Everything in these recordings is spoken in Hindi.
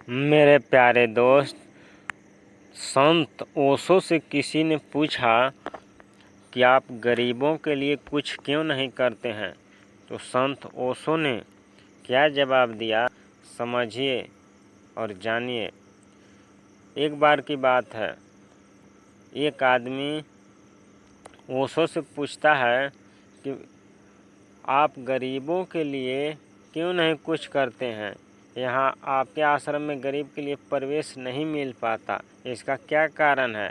मेरे प्यारे दोस्त, संत ओशो से किसी ने पूछा कि आप गरीबों के लिए कुछ क्यों नहीं करते हैं। तो संत ओशो ने क्या जवाब दिया, समझिए और जानिए। एक बार की बात है, एक आदमी ओशो से पूछता है कि आप गरीबों के लिए क्यों नहीं कुछ करते हैं। यहाँ आपके आश्रम में गरीब के लिए प्रवेश नहीं मिल पाता, इसका क्या कारण है।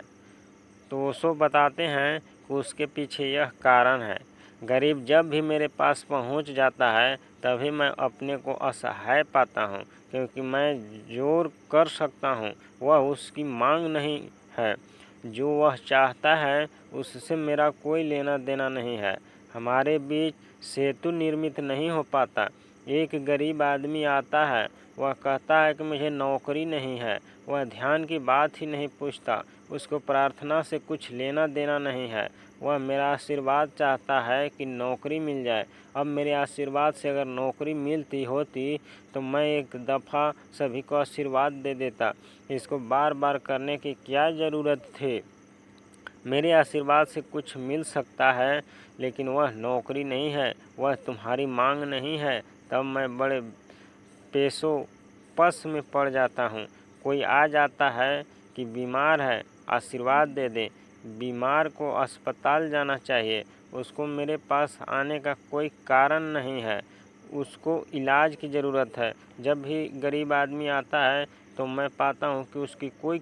तो ओशो बताते हैं कि उसके पीछे यह कारण है, गरीब जब भी मेरे पास पहुंच जाता है तभी मैं अपने को असहाय पाता हूं, क्योंकि मैं जो कर सकता हूं वह उसकी मांग नहीं है। जो वह चाहता है उससे मेरा कोई लेना देना नहीं है। हमारे बीच सेतु निर्मित नहीं हो पाता। एक गरीब आदमी आता है, वह कहता है कि मुझे नौकरी नहीं है। वह ध्यान की बात ही नहीं पूछता, उसको प्रार्थना से कुछ लेना देना नहीं है। वह मेरा आशीर्वाद चाहता है कि नौकरी मिल जाए। अब मेरे आशीर्वाद से अगर नौकरी मिलती होती तो मैं एक दफ़ा सभी को आशीर्वाद दे देता। इसको बार बार करने की क्या ज़रूरत थी। मेरे आशीर्वाद से कुछ मिल सकता है, लेकिन वह नौकरी नहीं है, वह तुम्हारी मांग नहीं है। तब मैं बड़े पेशों पस में पड़ जाता हूँ। कोई आ जाता है कि बीमार है, आशीर्वाद दे दें। बीमार को अस्पताल जाना चाहिए, उसको मेरे पास आने का कोई कारण नहीं है, उसको इलाज की ज़रूरत है। जब भी गरीब आदमी आता है तो मैं पाता हूँ कि उसकी कोई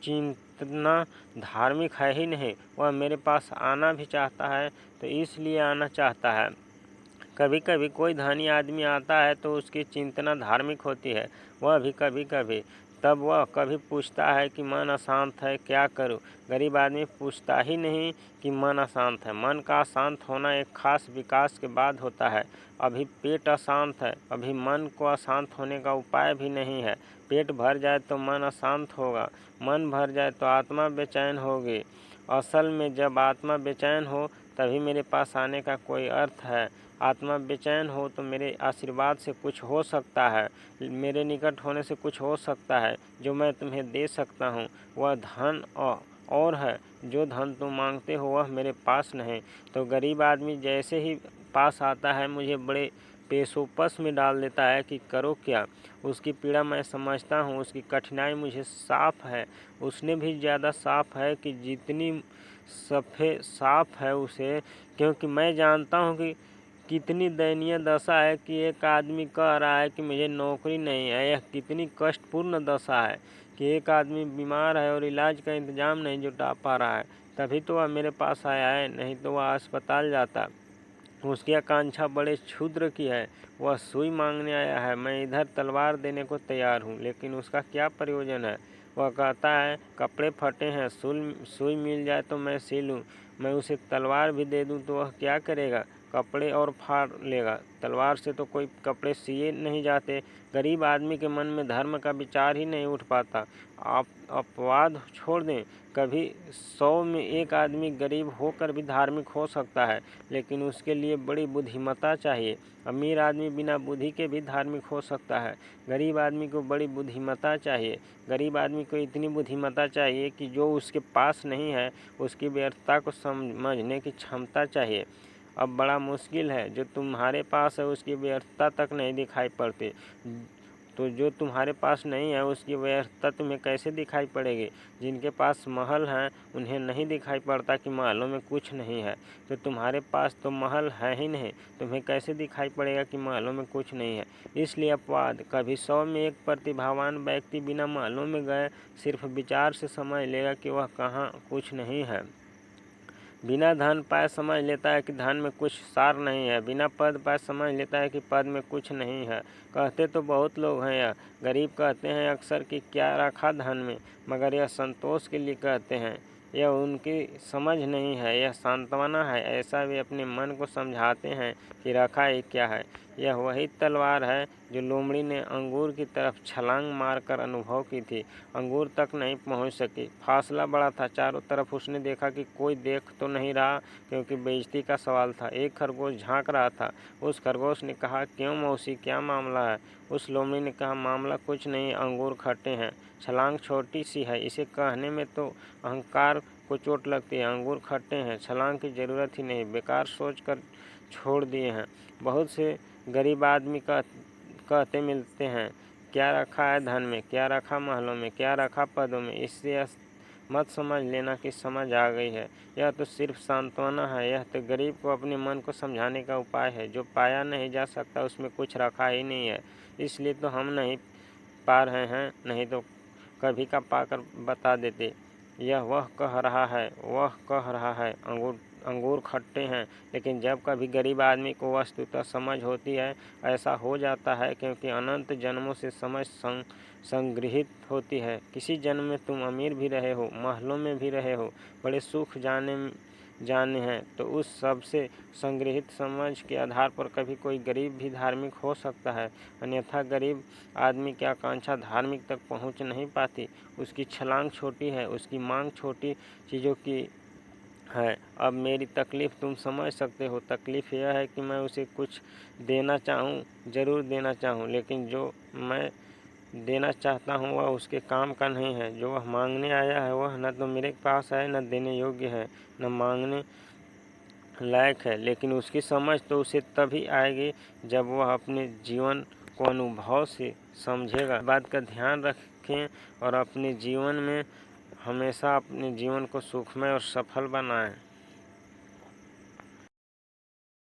चिंतना धार्मिक है ही नहीं। वह मेरे पास आना भी चाहता है तो इसलिए आना चाहता है। कभी कभी कोई धनी आदमी आता है तो उसकी चिंतना धार्मिक होती है, वह भी कभी कभी। तब वह कभी पूछता है कि मन अशांत है, क्या करूं। गरीब आदमी पूछता ही नहीं कि मन अशांत है। मन का अशांत होना एक खास विकास के बाद होता है। अभी पेट अशांत है, अभी मन को अशांत होने का उपाय भी नहीं है। पेट भर जाए तो मन अशांत होगा, मन भर जाए तो आत्मा बेचैन होगी। असल में जब आत्मा बेचैन हो तभी मेरे पास आने का कोई अर्थ है। आत्मा बेचैन हो तो मेरे आशीर्वाद से कुछ हो सकता है, मेरे निकट होने से कुछ हो सकता है। जो मैं तुम्हें दे सकता हूँ वह धन और है। जो धन तुम मांगते हो वह मेरे पास नहीं। तो गरीब आदमी जैसे ही पास आता है मुझे बड़े पेशोपस में डाल देता है कि करो क्या। उसकी पीड़ा मैं समझता हूँ, उसकी कठिनाई मुझे साफ है। उसने भी ज़्यादा साफ है कि जितनी साफ है उसे, क्योंकि मैं जानता हूँ कि कितनी दयनीय दशा है कि एक आदमी कह रहा है कि मुझे नौकरी नहीं है। यह कितनी कष्टपूर्ण दशा है कि एक आदमी बीमार है और इलाज का इंतजाम नहीं जुटा पा रहा है। तभी तो वह मेरे पास आया है, नहीं तो वह अस्पताल जाता। उसकी आकांक्षा बड़े क्षुद्र की है। वह सुई मांगने आया है, मैं इधर तलवार देने को तैयार हूँ, लेकिन उसका क्या प्रयोजन है। वह कहता है कपड़े फटे हैं, सुई मिल जाए तो मैं सिलूँ। मैं उसे तलवार भी दे दूँ तो वह क्या करेगा, कपड़े और फाड़ लेगा। तलवार से तो कोई कपड़े सिए नहीं जाते। गरीब आदमी के मन में धर्म का विचार ही नहीं उठ पाता। आप अपवाद छोड़ दें, कभी 100 में एक आदमी गरीब होकर भी धार्मिक हो सकता है, लेकिन उसके लिए बड़ी बुद्धिमत्ता चाहिए। अमीर आदमी बिना बुद्धि के भी धार्मिक हो सकता है। गरीब आदमी को बड़ी बुद्धिमत्ता चाहिए। गरीब आदमी को इतनी बुद्धिमत्ता चाहिए कि जो उसके पास नहीं है उसकी व्यर्थता को समझने की क्षमता चाहिए। अब बड़ा मुश्किल है, जो तुम्हारे पास है उसकी व्यर्थता तक नहीं दिखाई पड़ती। तो जो तुम्हारे पास नहीं है उसकी व्यर्थता तुम्हें कैसे दिखाई पड़ेगी। जिनके पास महल हैं उन्हें नहीं दिखाई पड़ता कि महलों में कुछ नहीं है। तो तुम्हारे पास तो महल है ही नहीं, तुम्हें कैसे दिखाई पड़ेगा कि महलों में कुछ नहीं है। इसलिए अपवाद, कभी 100 में एक प्रतिभावान व्यक्ति बिना महलों में गए सिर्फ विचार से समझ लेगा कि वह कहाँ कुछ नहीं है। बिना धन पाए समझ लेता है कि धन में कुछ सार नहीं है। बिना पद पाए समझ लेता है कि पद में कुछ नहीं है। कहते तो बहुत लोग हैं, यह गरीब कहते हैं अक्सर कि क्या रखा धन में, मगर यह संतोष के लिए कहते हैं। यह उनकी समझ नहीं है, यह सांत्वना है। ऐसा वे अपने मन को समझाते हैं कि रखा ही क्या है। यह वही तलवार है जो लोमड़ी ने अंगूर की तरफ छलांग मारकर अनुभव की थी। अंगूर तक नहीं पहुंच सकी। फासला बड़ा था। चारों तरफ उसने देखा कि कोई देख तो नहीं रहा, क्योंकि बेइज्जती का सवाल था। एक खरगोश झांक रहा था। उस खरगोश ने कहा, क्यों मौसी, क्या मामला है? उस लोमड़ी ने कहा, मामला कुछ नहीं, अंगूर खट्टे हैं। छलांग छोटी सी है, इसे कहने में तो अहंकार को चोट लगती है। अंगूर खट्टे हैं, छलांग की जरूरत ही नहीं, बेकार सोच कर छोड़ दिए हैं। बहुत से गरीब आदमी कहते मिलते हैं, क्या रखा है धन में, क्या रखा महलों में, क्या रखा पदों में। इससे मत समझ लेना कि समझ आ गई है। यह तो सिर्फ सांत्वना है। यह तो गरीब को अपने मन को समझाने का उपाय है। जो पाया नहीं जा सकता उसमें कुछ रखा ही नहीं है। इसलिए तो हम नहीं पा रहे हैं, नहीं तो कभी का पाकर बता देते। यह वह कह रहा है, वह कह रहा है, अंगूर खट्टे हैं। लेकिन जब कभी गरीब आदमी को वस्तुतः समझ होती है, ऐसा हो जाता है क्योंकि अनंत जन्मों से समझ संग्रहित होती है। किसी जन्म में तुम अमीर भी रहे हो, महलों में भी रहे हो, बड़े सुख जाने हैं, तो उस सब से संग्रहित समझ के आधार पर कभी कोई गरीब भी धार्मिक हो सकता है। अन्यथा गरीब आदमी की आकांक्षा धार्मिक तक पहुंच नहीं पाती। उसकी छलांग छोटी है, उसकी मांग छोटी चीज़ों की है। अब मेरी तकलीफ़ तुम समझ सकते हो। तकलीफ़ यह है कि मैं उसे कुछ देना चाहूँ, ज़रूर देना चाहूँ, लेकिन जो मैं देना चाहता हूँ वह उसके काम का नहीं है। जो वह मांगने आया है वह न तो मेरे पास है, न देने योग्य है, न मांगने लायक है। लेकिन उसकी समझ तो उसे तभी आएगी जब वह अपने जीवन को अनुभव से समझेगा। बात का ध्यान रखें और अपने जीवन में हमेशा अपने जीवन को सुखमय और सफल बनाएं।